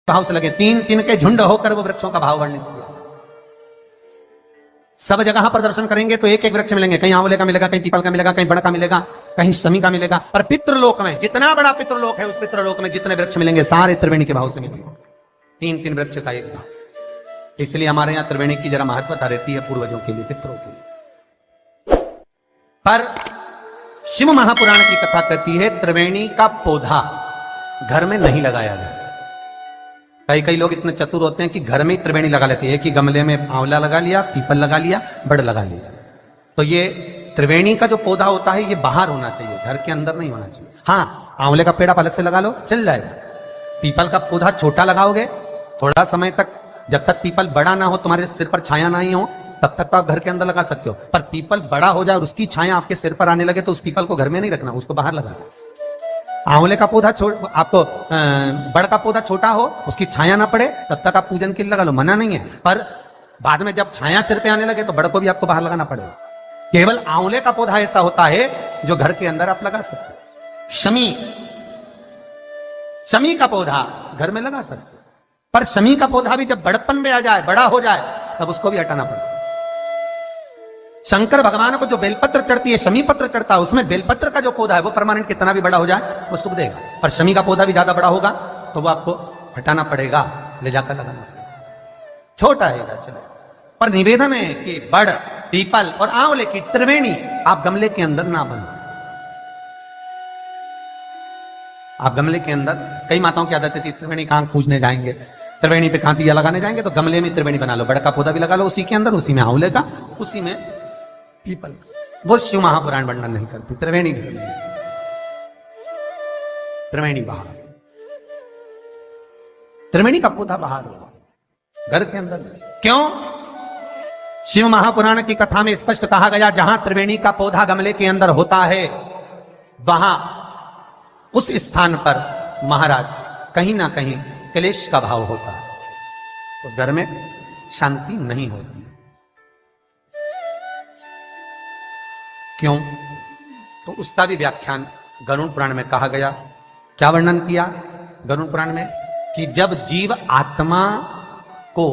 भाव से लगे, तीन तीन के झुंड होकर वो वृक्षों का भाव वर्णित किया। सब जगह पर दर्शन करेंगे तो एक एक वृक्ष मिलेंगे, कहीं आंवले का मिलेगा, कहीं पीपल का मिलेगा, कहीं बड़ का मिलेगा, कहीं शमी का मिलेगा। पर पितृलोक में जितना बड़ा पितृलोक है, उस पितृलोक में जितने वृक्ष मिलेंगे सारे त्रिवेणी के भाव से मिलेंगे। तीन तीन वृक्ष का एक भाव। इसलिए हमारे यहाँ त्रिवेणी की जरा महत्वता रहती है पूर्वजों के लिए, पितरों के लिए। पर शिव महापुराण की कथा कहती है त्रिवेणी का पौधा घर में नहीं लगाया जाता। कई कई लोग इतने चतुर होते हैं कि घर में ही त्रिवेणी लगा लेते हैं कि गमले में आंवला लगा लिया, पीपल लगा लिया, बड़ लगा लिया। तो ये त्रिवेणी का जो पौधा होता है ये बाहर होना चाहिए, घर के अंदर नहीं होना चाहिए। हाँ, आंवले का पेड़ आप अलग से लगा लो, चल जाएगा। पीपल का पौधा छोटा लगाओगे, थोड़ा समय तक, जब तक पीपल बड़ा ना हो, तुम्हारे सिर पर छाया ना ही हो, तब तक तो आप घर के अंदर लगा सकते हो। पर पीपल बड़ा हो जाए और उसकी छाया आपके सिर पर आने लगे तो उस पीपल को घर में नहीं रखना, उसको बाहर लगा दो। आंवले का पौधा आपको बड़ का पौधा छोटा हो, उसकी छाया ना पड़े, तब तक आप पूजन के लिए लगा लो, मना नहीं है। पर बाद में जब छाया सिर पे आने लगे तो बड़ को भी आपको बाहर लगाना पड़ेगा। केवल आंवले का पौधा ऐसा होता है जो घर के अंदर आप लगा सकते हो। शमी का पौधा घर में लगा सकते हो, पर शमी का पौधा भी जब बड़पन में आ जाए, बड़ा हो जाए, तब उसको भी हटाना पड़ता है। शंकर भगवान को जो बेलपत्र चढ़ती है, शमी पत्र चढ़ता है, उसमें बेलपत्र का जो पौधा है वो परमानेंट कितना भी बड़ा हो जाए वो सुख देगा। पर शमी का पौधा भी ज्यादा बड़ा होगा तो वो आपको हटाना पड़ेगा, ले जाकर लगाना पड़ेगा। छोटा है चले, पर निवेदन है कि बड़, पीपल और आंवले की त्रिवेणी आप गमले के अंदर ना बनो। आप गमले के अंदर, कई माताओं की आदत है त्रिवेणी कहां पूजने जाएंगे, त्रिवेणी पे कहां दिया लगाने जाएंगे, तो गमले में त्रिवेणी बना लो, बड़ का पौधा भी लगा लो उसी के अंदर, उसी में आंवले का, उसी में पीपल। वो शिव महापुराण वर्णन नहीं करती। त्रिवेणी घर में, त्रिवेणी बाहर, त्रिवेणी का पौधा बाहर होगा, घर के अंदर नहीं। क्यों? शिव महापुराण की कथा में स्पष्ट कहा गया, जहां त्रिवेणी का पौधा गमले के अंदर होता है, वहां उस स्थान पर महाराज कहीं ना कहीं क्लेश का भाव होता है, उस घर में शांति नहीं होती। क्यों? तो उसका भी व्याख्यान गरुड़ पुराण में कहा गया। क्या वर्णन किया गरुड़ पुराण में? कि जब जीव आत्मा को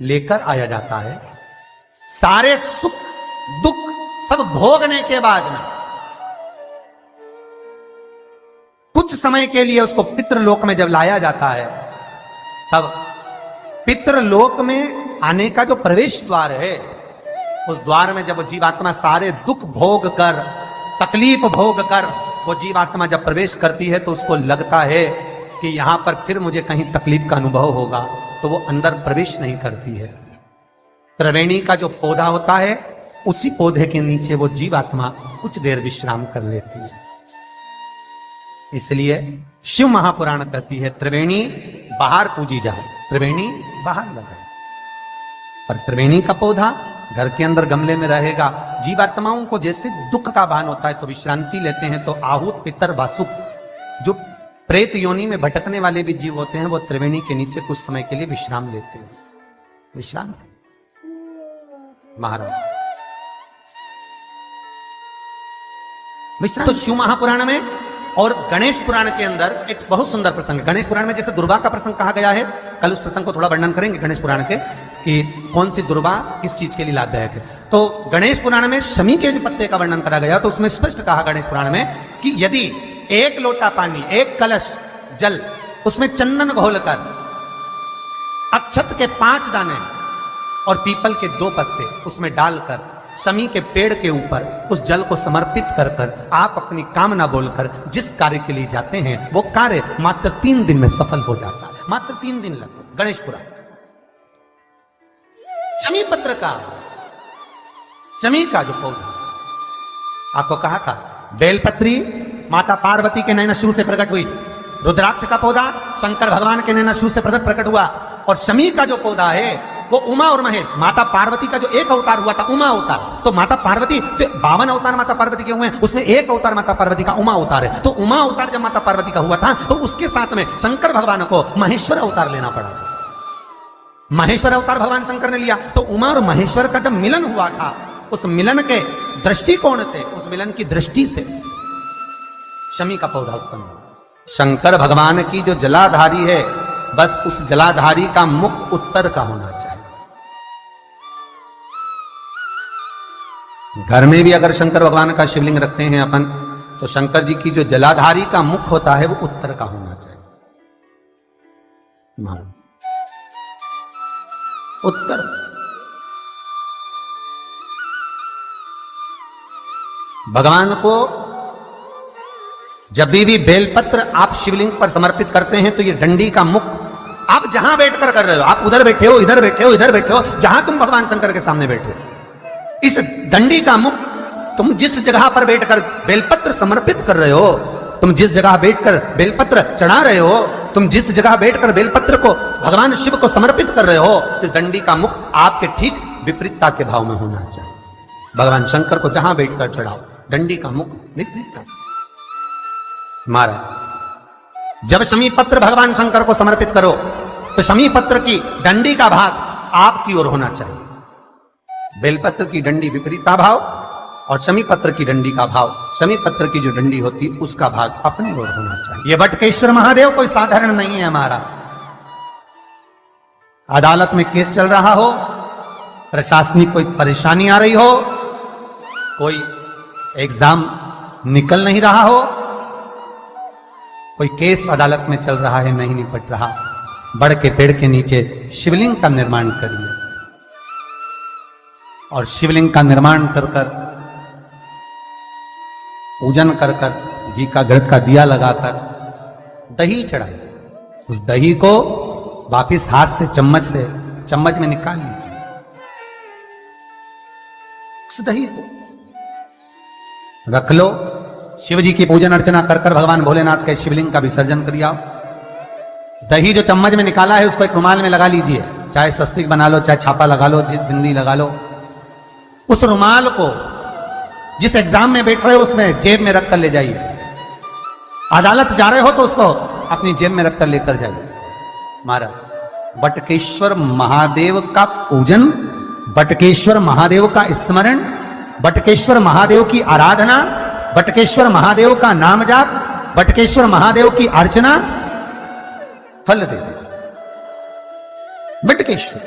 लेकर आया जाता है, सारे सुख दुख सब भोगने के बाद में कुछ समय के लिए उसको पितृलोक में जब लाया जाता है, तब पितृलोक में आने का जो प्रवेश द्वार है, उस द्वार में जब वो जीवात्मा सारे दुख भोग कर, तकलीफ भोग कर वो जीवात्मा जब प्रवेश करती है तो उसको लगता है कि यहां पर फिर मुझे कहीं तकलीफ का अनुभव होगा, तो वो अंदर प्रवेश नहीं करती है। त्रिवेणी का जो पौधा होता है, उसी पौधे के नीचे वो जीवात्मा कुछ देर विश्राम कर लेती है। इसलिए शिव महापुराण कहती है त्रिवेणी बाहर पूजी जाए, त्रिवेणी बाहर लगाए। पर त्रिवेणी का पौधा घर के अंदर गमले में रहेगा। जीवात्माओं को जैसे दुख का भान होता है तो विश्रांति लेते हैं, तो आहूत पितर वासुक, जो प्रेत योनि में भटकने वाले भी जीव होते हैं, वो त्रिवेणी के नीचे कुछ समय के लिए विश्राम लेते हैं। विश्राम महाराज विश्राम। तो शिव महापुराण में और गणेश पुराण के अंदर एक बहुत सुंदर प्रसंग। गणेश पुराण में जैसे दुर्गा का प्रसंग कहा गया है, कल उस प्रसंग को थोड़ा वर्णन करेंगे गणेश पुराण के, कि कौन सी दुर्गा किस चीज के लिए लाभदायक है। तो गणेश पुराण में शमी के जो पत्ते का वर्णन करा गया, तो उसमें स्पष्ट कहा गणेश पुराण में कि यदि एक लोटा पानी, एक कलश जल, उसमें चंदन घोलकर, अक्षत के 5 दाने और पीपल के 2 पत्ते उसमें डालकर शमी के पेड़ के ऊपर उस जल को समर्पित कर कर आप अपनी कामना बोलकर जिस कार्य के लिए जाते हैं, वो कार्य मात्र 3 दिन में सफल हो जाता है। मात्र 3 दिन लगभग। गणेश पुराण शमी पत्र का, शमी का जो पौधा आपको कहा था, बेलपत्री माता पार्वती के नैनशू से प्रकट हुई, रुद्राक्ष का पौधा शंकर भगवान के नैनशू से प्रकट हुआ, और शमी का जो पौधा है वो उमा और महेश, माता पार्वती का जो एक अवतार हुआ था, उमा अवतार। तो माता पार्वती, तो 52 अवतार माता पार्वती के हुए हैं, उसमें एक अवतार माता पार्वती का उमा अवतार है। तो उमा अवतार जब माता पार्वती का हुआ था, तो उसके साथ में शंकर भगवान को महेश्वर अवतार लेना पड़ा था। महेश्वर अवतार भगवान शंकर ने लिया। तो उमा और महेश्वर का जब मिलन हुआ था, उस मिलन के दृष्टिकोण से, उस मिलन की दृष्टि से शमी का पौधा उत्पन्न हुआ। शंकर भगवान की जो जलाधारी है बस उस जलाधारी का मुख उत्तर का होना चाहिए। घर में भी अगर शंकर भगवान का शिवलिंग रखते हैं अपन, तो शंकर जी की जो जलाधारी का मुख होता है वो उत्तर का होना चाहिए। उत्तर। भगवान को जब भी बेलपत्र आप शिवलिंग पर समर्पित करते हैं तो ये डंडी का मुख आप जहां बैठकर कर रहे हो, आप उधर बैठे हो, इधर बैठे हो, इधर बैठे हो, जहां तुम भगवान शंकर के सामने बैठे हो, इस डंडी का मुख तुम जिस जगह पर बैठकर बेलपत्र समर्पित कर रहे हो, तुम जिस जगह बैठकर बेलपत्र चढ़ा रहे हो, तुम जिस जगह बैठकर बेलपत्र को भगवान शिव को समर्पित कर रहे हो, इस डंडी का मुख आपके ठीक विपरीतता के भाव में होना चाहिए। भगवान शंकर को जहां बैठकर चढ़ाओ, डंडी का मुख विपरीतता। महाराज, जब शमी पत्र भगवान शंकर को समर्पित करो तो शमी पत्र की डंडी का भाग आपकी ओर होना चाहिए। बेलपत्र की डंडी विपरीता भाव और शमी पत्र की डंडी का भाव, शमी पत्र की जो डंडी होती उसका भाग अपनी ओर होना चाहिए। यह बटकेश्वर महादेव कोई साधारण नहीं है महाराज। अदालत में केस चल रहा हो, प्रशासनिक कोई परेशानी आ रही हो, कोई एग्जाम निकल नहीं रहा हो, कोई केस अदालत में चल रहा है, नहीं निपट रहा, बड़ के पेड़ के नीचे शिवलिंग का निर्माण करिए और शिवलिंग का निर्माण कर कर, पूजन कर कर, घी का घृत का दिया लगाकर दही चढ़ाइए। उस दही को वापिस हाथ से चम्मच में निकाल लीजिए। उस दही को रख लो, शिव जी की पूजन अर्चना कर कर भगवान भोलेनाथ के शिवलिंग का विसर्जन कर आओ। दही जो चम्मच में निकाला है उसको एक रुमाल में लगा लीजिए, चाहे स्वस्तिक बना लो, चाहे छापा लगा लो, बिंदी लगा लो। उस रुमाल को जिस एग्जाम में बैठ रहे हो उसमें जेब में रखकर ले जाइए। अदालत जा रहे हो तो उसको अपनी जेब में रखकर लेकर जाइए। महाराज, बटकेश्वर महादेव का पूजन, बटकेश्वर महादेव का स्मरण, बटकेश्वर महादेव की आराधना, बटकेश्वर महादेव का नाम जाप, बटकेश्वर महादेव की अर्चना फल दे दे। बटकेश्वर